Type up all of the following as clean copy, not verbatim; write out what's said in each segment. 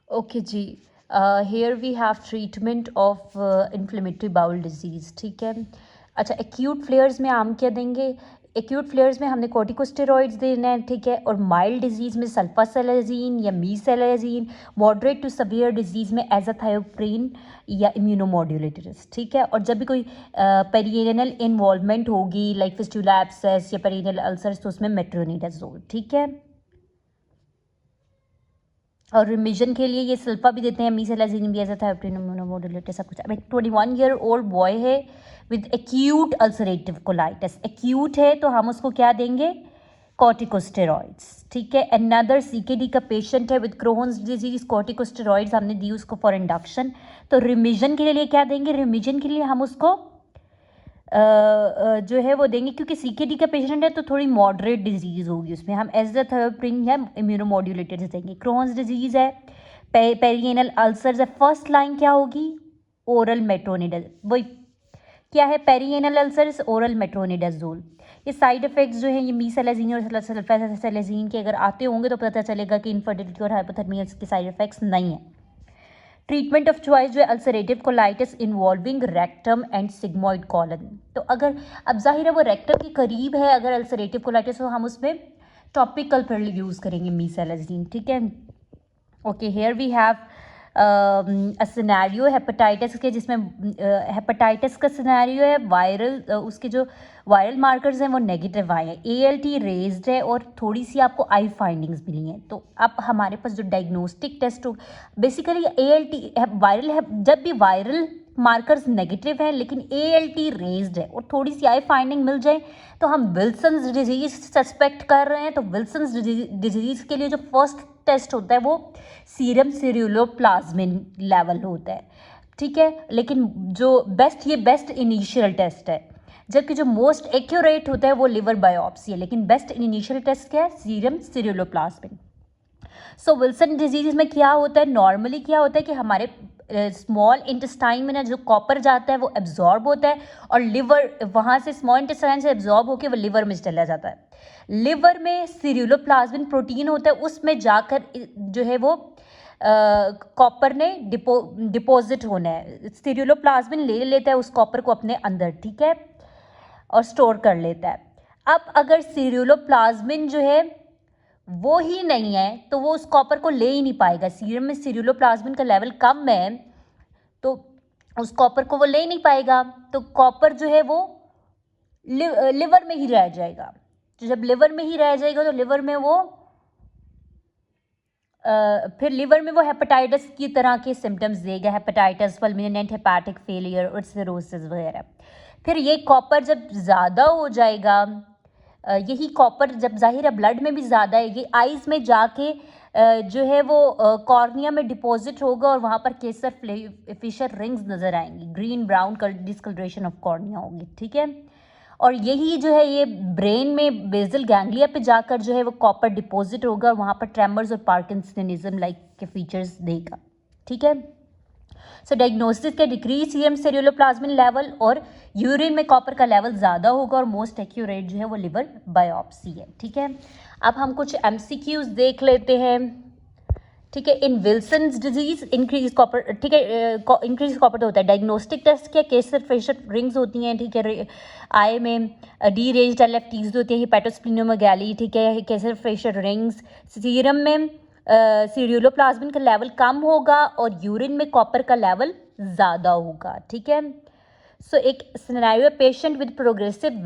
Okay जी। Here we have treatment of inflammatory bowel disease, ठीक है। अच्छा, एक्यूट फ्लेयर्स में हम क्या देंगे? एक्यूट फ्लेयर्स में हमने कॉर्टिकोस्टेरॉइड्स देना है, ठीक है। और माइल्ड डिजीज़ में सल्फासेलाजीन या मीसेलाजीन, मॉडरेट टू सवियर डिजीज़ में एजाथायोप्रिन या इम्यूनोमॉड्यूलेटर्स, ठीक है। और जब भी कोई पेरिनेल इन्वॉल्वमेंट होगी लाइक फिस्टुला एब्सेस या पेरिनेल अल्सर्स, तो उसमें मेट्रोनिडाजोल, ठीक है। और रिमिजन के लिए ये सल्फा भी देते हैं, मीसेलाजीन भी, एजाथायोप्रिन, इम्यूनोमोडुलेटर, सब कुछ। अब एक 21 ओल्ड बॉय है with acute ulcerative colitis, acute है तो हम उसको क्या देंगे? कॉर्टिकोस्टेरॉइड्स, ठीक है। अनदर सीकेडी का पेशेंट है विद क्रोन्स डिजीज, कॉर्टिकोस्टेरॉइड्स हमने दी उसको फॉर इंडक्शन। तो रिमिजन के लिए क्या देंगे? रिमिजन के लिए हम उसको जो है वो देंगे, क्योंकि सीकेडी का पेशेंट है तो थोड़ी मॉडरेट डिजीज़ होगी, उसमें हम एजाथायोप्रिन या इम्यूनोमॉड्यूलेटर्स देंगे। क्रोन्स डिजीज़ है, पेरिनेल अल्सर्स है, फर्स्ट लाइन क्या होगी? Oral metronidazole. वही क्या है? Perineal ulcers, oral metronidazole. ये साइड इफेक्ट्स जो हैं ये मीसेलाजीन और सल्फासेलाजीन के अगर आते होंगे तो पता चलेगा कि इनफर्टिलिटी और हाइपोथर्मिया के साइड इफेक्ट्स नहीं है। ट्रीटमेंट ऑफ चॉइस जो है ulcerative colitis involving rectum and sigmoid colon. तो अगर अब जाहिर है वो रेक्टम के करीब है अगर अल्सरेटिव कोलाइटिस, तो हम उसमें टॉपिकल फिर यूज़ करेंगे मीसेलाजीन, ठीक है। Okay, here we have a scenario hepatitis के, जिसमें हेपेटाइटिस का सिनेरियो है वायरल, उसके जो वायरल मार्कर्स हैं वो नेगेटिव आए हैं, एएलटी रेज्ड है और थोड़ी सी आपको आई फाइंडिंग्स मिली हैं। तो अब हमारे पास जो डायग्नोस्टिक टेस्ट हो, बेसिकली एएलटी वायरल है, जब भी वायरल मार्कर्स नेगेटिव है लेकिन एएलटी रेज्ड है और थोड़ी सी आई फाइंडिंग मिल जाए तो हम विल्सन्स डिजीज सस्पेक्ट कर रहे हैं। तो विल्सन्स डिजीज के लिए जो फर्स्ट टेस्ट होता है वो सीरम सिरुलोप्लाज्मिन लेवल होता है, ठीक है। लेकिन जो ये बेस्ट इनिशियल टेस्ट है, जबकि जो मोस्ट एक्यूरेट होता है वो लिवर बायोप्सी है, लेकिन बेस्ट इनिशियल टेस्ट क्या है? सीरम सिरुलोप्लाज्मिन। सो विल्सन डिजीज में क्या होता है? नॉर्मली क्या होता है कि हमारे स्मॉल इंटेस्टाइन में ना जो कॉपर जाता है वो एब्जॉर्ब होता है और लिवर वहाँ से स्मॉल इंटेस्टाइन से एब्जॉर्ब होकर वो लिवर में चला जाता है। लिवर में सिरुलोप्लाज्मिन प्रोटीन होता है, उसमें जाकर जो है वो कॉपर ने डिपॉजिट होना है। सिरुलोप्लाज्मिन ले लेता है उस कॉपर को अपने अंदर, ठीक है, और स्टोर कर लेता है। अब अगर सिरुलोप्लाज्मिन जो है वो ही नहीं है तो वो उस कॉपर को ले ही नहीं पाएगा। सीरम में सिरुलोप्लाज्मिन का लेवल कम है तो उस कॉपर को वो ले ही नहीं पाएगा, तो कॉपर जो है वो लिवर में ही रह जाएगा। तो जब लिवर में ही रह जाएगा तो लिवर में वो फिर लिवर में वो हेपेटाइटिस की तरह के सिम्टम्स देगा, हेपेटाइटिस, फुलमिनेंट हेपेटिक फेलियर और सिरोसिस वगैरह। फिर ये कॉपर जब ज़्यादा हो जाएगा, यही कॉपर जब जाहिर है ब्लड में भी ज़्यादा है, ये आइज़ में जाके जो है वो कॉर्निया में डिपॉजिट होगा और वहाँ पर केसर फिशर रिंग्स नज़र आएंगी, green brown discolouration of cornea होगी, ठीक है। और यही जो है ये ब्रेन में बेजल गैंग्लिया पे जाकर जो है वो कॉपर डिपॉजिट होगा और वहाँ पर ट्रेमर्स और पार्किंसनिज्म लाइक के फीचर्स देगा, ठीक है। सो डायग्नोसिस के डिक्रीज सीरम सेरुलोप्लाज्मिन लेवल और यूरिन में कॉपर का लेवल ज़्यादा होगा और मोस्ट एक्यूरेट जो है वो लिवर बायोप्सी है, ठीक है। अब हम कुछ एमसीक्यूज देख लेते हैं, ठीक है। इन विल्सन्स डिजीज इंक्रीज कॉपर, ठीक है, इंक्रीज कॉपर तो होता है। डायग्नोस्टिक टेस्ट क्या? केसर फिशर रिंग्स होती हैं, ठीक है। आई में डी रेंज एलएफटीज होती है, हिपैटोस्प्लिनोमेगाली, ठीक है, केसर फिशर रिंग्स। सीरम में सिरुलोप्लाज्मिन का लेवल कम होगा और यूरिन में कॉपर का लेवल ज़्यादा होगा, ठीक है। सो एक scenario, patient with progressive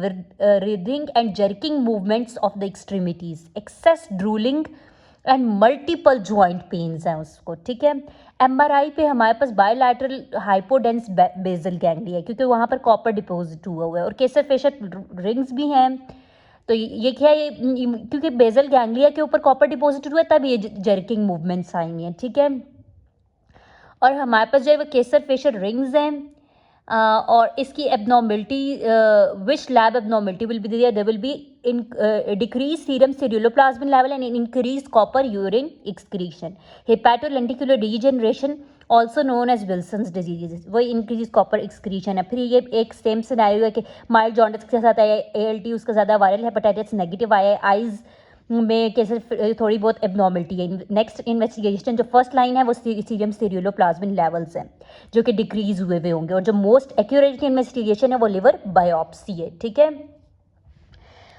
writhing and jerking movements of the extremities, excess drooling and multiple joint pains हैं उसको, ठीक है। एमआरआई पे हमारे पास बायोलैटरल हाइपोडेंस बेजल गैंग्लिया है क्योंकि वहाँ पर कॉपर डिपॉजिट हुआ है और केसर फेशर रिंग्स भी हैं। तो ये क्या है? क्योंकि बेजल गैंग्लिया के ऊपर कॉपर डिपॉजिट हुआ है तब ये जर्किंग मूवमेंट्स आई हैं, ठीक है। और हमारे पास जो है वो केसर फेशर रिंग्स हैं और इसकी abnormality, which lab abnormality will be there will be in decrease serum ceruloplasmin level and increase copper urine excretion, hepatolenticular degeneration also known as Wilson's disease, वही इंक्रीज कॉपर एक्सक्रीशन है। फिर ये एक सेम सिनेरियो है कि mild jaundice के साथ आया एएलटी उसका ज़्यादा, वायरल हेपेटाइटिस नेगेटिव आया है, आइज में कैसे थोड़ी बहुत एबनॉर्मलिटी है। नेक्स्ट इन्वेस्टिगेशन जो फर्स्ट लाइन है वो सीरम स्टेरियोप्लाज्मिन लेवल्स हैं जो कि डिक्रीज हुए होंगे, और जो मोस्ट एक्यूरेट इन्वेस्टिगेशन है वो लिवर बायोप्सी है। ठीक है,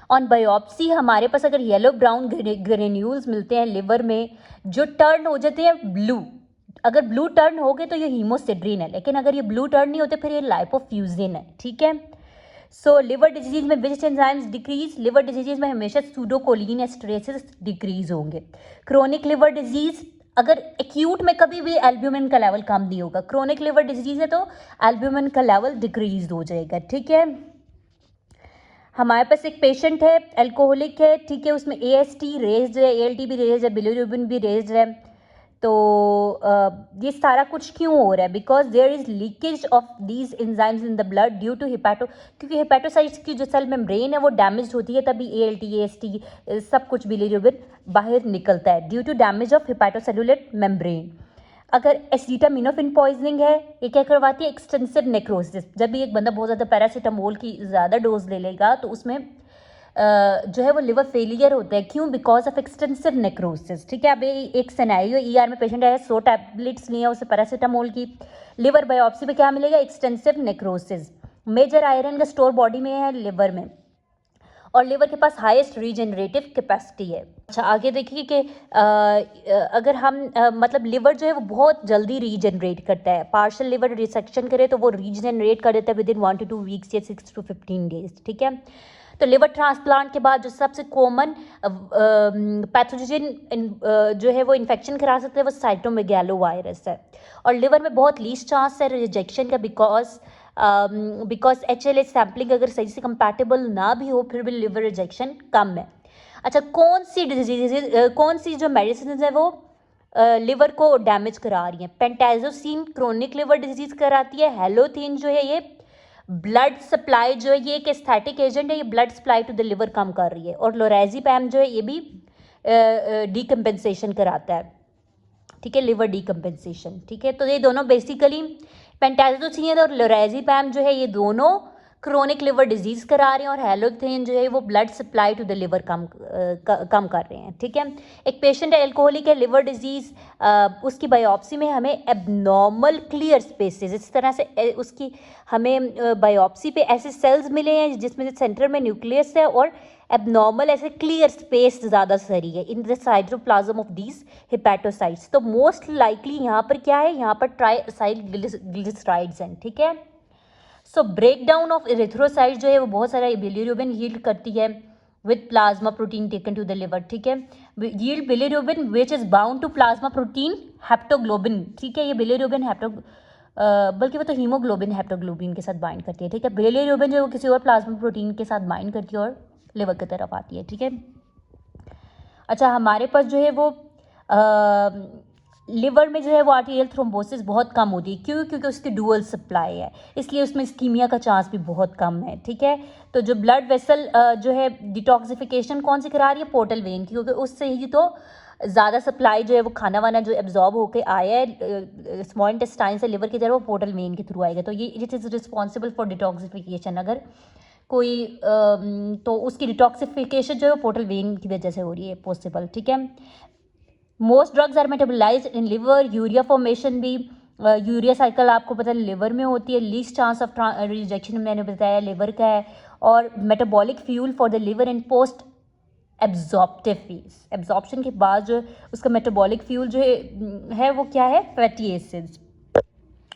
ऑन बायोप्सी हमारे पास अगर येलो ब्राउन ग्रेन्यूल्स मिलते हैं लिवर में जो टर्न हो जाते हैं ब्लू, अगर ब्लू टर्न हो गए तो ये हीमोसिड्रिन है, लेकिन अगर ये ब्लू टर्न नहीं होते फिर ये लाइपोफ्यूजिन है। ठीक है, सो लिवर डिजीज में विच एंजाइम्स डिक्रीज, लिवर डिजीज में हमेशा सूडोकोलिन एस्टरेसिस डिक्रीज होंगे। क्रोनिक लिवर डिजीज अगर एक्यूट में कभी भी एल्ब्यूमिन का लेवल कम नहीं होगा, क्रोनिक लिवर डिजीज है तो एल्ब्यूमिन का लेवल डिक्रीज हो जाएगा। ठीक है, हमारे पास एक पेशेंट है अल्कोहलिक है, ठीक है, उसमें AST रेज्ड है, ALT भी रेज्ड है, बिलिरुबिन भी रेज्ड है। तो ये सारा कुछ क्यों हो रहा है? Because there is leakage of these enzymes in the blood due to क्योंकि हेपेटोसाइट्स की जो सेल मेम्ब्रेन है वो डैमेज होती है, तभी ALT AST सब कुछ बिलिरुबिन बाहर निकलता है due to damage of hepatocellular membrane. अगर एसिटामिनोफिन पॉइजनिंग है, ये क्या करवाती है? Extensive necrosis. जब भी एक बंदा बहुत ज़्यादा पैरासीटामोल की ज़्यादा डोज ले लेगा तो उसमें जो है वो लिवर फेलियर होता है। क्यों? Because of extensive necrosis. ठीक है, अब एक सिनेरियो ER में पेशेंट है, 100 टैबलेट्स लिए उसे पैरासीटामोल की, लिवर बायोप्सी पे क्या मिलेगा? Extensive necrosis. मेजर आयरन का स्टोर बॉडी में है लिवर में, और लिवर के पास हाईएस्ट रीजनरेटिव कैपेसिटी है। अच्छा, आगे देखिए कि अगर हम मतलब लिवर जो है वो बहुत जल्दी रीजनरेट करता है। पार्शियल लिवर रिसेक्शन करे तो वो रीजनरेट कर देता है विद इन 1 to 2 वीक्स या 6 to 15 डेज। ठीक है, तो लिवर ट्रांसप्लांट के बाद जो सबसे कॉमन पैथोजन जो है वो इन्फेक्शन करा सकते हैं वो साइटोमेगालो वायरस है, और लिवर में बहुत लीस्ट चांस है रिजेक्शन का बिकॉज HLH सैम्पलिंग अगर सही से कंपैटिबल ना भी हो फिर भी लिवर रिजेक्शन कम है। अच्छा, कौन सी जो मेडिसिन है वो लिवर को डैमेज करा रही हैं? पेंटाजोसिन क्रोनिक लिवर डिजीज कराती है। हेलोथिन जो है ये ब्लड सप्लाई जो है ये एक एस्थेटिक एजेंट है, ये blood supply to the liver कम कर रही है। और लोरेज़िपैम जो है ये भी डीकम्पेंसेशन कराता है। ठीक है, लिवर डीकम्पेंसेशन। ठीक है, तो ये दोनों बेसिकली पेंटाजोसिन और लोरेज़िपैम जो है ये दोनों क्रोनिक लिवर डिजीज करा रहे हैं, और हेलोथिन जो है वो blood supply to the liver कम कर रहे हैं। ठीक है, एक पेशेंट है एल्कोहलिक है, लिवर डिजीज, उसकी बायोप्सी में हमें एबनॉर्मल क्लियर स्पेसेस, इस तरह से उसकी हमें बायोप्सी पे ऐसे सेल्स मिले हैं जिसमें सेंटर में न्यूक्लियस है और एबनॉर्मल ऐसे क्लियर स्पेस ज़्यादा सरी है in the cytoplasm of these hepatocytes. तो मोस्ट लाइकली यहाँ पर क्या है? यहाँ पर ट्राइसाइक्लिसराइड्स हैं। ठीक है, so break down of erythrocyte जो है वो बहुत सारा बिलिरुबिन यील्ड करती है with plasma protein taken to the liver. ठीक है, yield bilirubin which is bound to plasma protein haptoglobin. ठीक है, ये बिलिरुबिन बल्कि वो तो हीमोग्लोबिन हेप्टोग्लोबिन के साथ बाइंड करती है। ठीक है, बिलिरुबिन जो है वो किसी और प्लाज्मा प्रोटीन के साथ बाइंड करती है और लिवर की तरफ आती है। ठीक है, अच्छा, हमारे पास जो है वो लिवर में जो है वो आर्टीरियल थ्रोम्बोसिस बहुत कम होती है। क्यों? क्योंकि उसकी डुअल सप्लाई है, इसलिए उसमें इस्कीमिया का चांस भी बहुत कम है। ठीक है, तो जो ब्लड वेसल जो है डिटॉक्सिफिकेशन कौन सी करा रही है? पोर्टल वेन की, क्योंकि उससे ही तो ज़्यादा सप्लाई जो है वो खाना वाना जो एब्जॉर्ब होकर आया है स्मॉल इंटेस्टाइन से लिवर की तरफ, वो पोर्टल वेन के थ्रू आएगा। तो ये it is responsible for detoxification. अगर कोई तो उसकी डिटॉक्सिफिकेशन जो है पोर्टल वेन की वजह से हो रही है पॉसिबल। ठीक है, most drugs are metabolised in liver, urea formation भी यूरिया साइकिल आपको पता है लिवर में होती है। लीस्ट चांस ऑफ रिजेक्शन मैंने बताया लिवर का है, और metabolic fuel for the liver in post absorptive phase. Absorption के बाद जो उसका मेटाबॉलिक फ्यूल जो है वो क्या है? Fatty acids.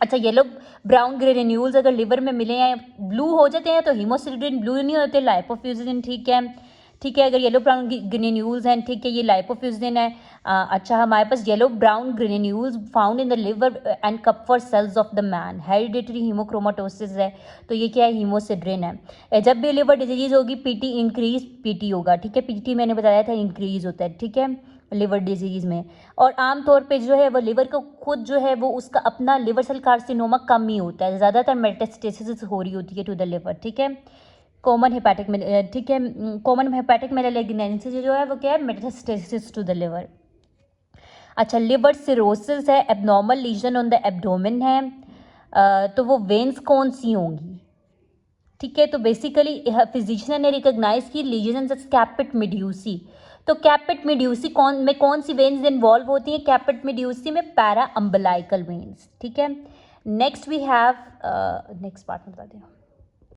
अच्छा, येलो ब्राउन ग्रेन्यूल्स अगर लिवर में मिले हैं, ब्लू हो जाते हैं तो हीमोसिड्रिन ब्लू नहीं होते, लाइपोफ्यूजिन। ठीक है, ठीक है, अगर येलो ब्राउन ग्रेन्यूल्स हैं, ठीक है, ये लाइपोफ्यूजिन है। अच्छा, हमारे पास yellow brown granules found in the liver and Kupffer cells of the man, hereditary haemochromatosis है, तो ये क्या है? हीमोसिड्रिन है। जब भी लिवर डिजीज होगी पीटी होगा। ठीक है, पीटी मैंने बताया था इंक्रीज होता है। ठीक है, लिवर डिजीज में, और आमतौर पे जो है वो लिवर को खुद जो है वो उसका अपना लिवर सेल कार्सिनोमा कम ही होता है, ज़्यादातर मेटास्टेसिस हो रही होती है टू द लिवर। ठीक है, कॉमन हेपेटिक में, ठीक है, कॉमन हेपेटिक मेलिग्नेंसी जो है वो क्या है? Metastasis to the liver. अच्छा, लिवर सिरोसिस है, abnormal lesion on the abdomen है, तो वो वेन्स कौन सी होंगी? ठीक है, तो बेसिकली फिजिशियन ने रिकॉग्नाइज की लीजन स्कैपिट मेड्यूसी, तो कैपिट मेड्यूसी कौन सी वेन्स इन्वॉल्व होती हैं? कैपिट मेड्यूसी में पैरा अम्बलाइकल वेन्स, ठीक है। Next we have next part में बता दें।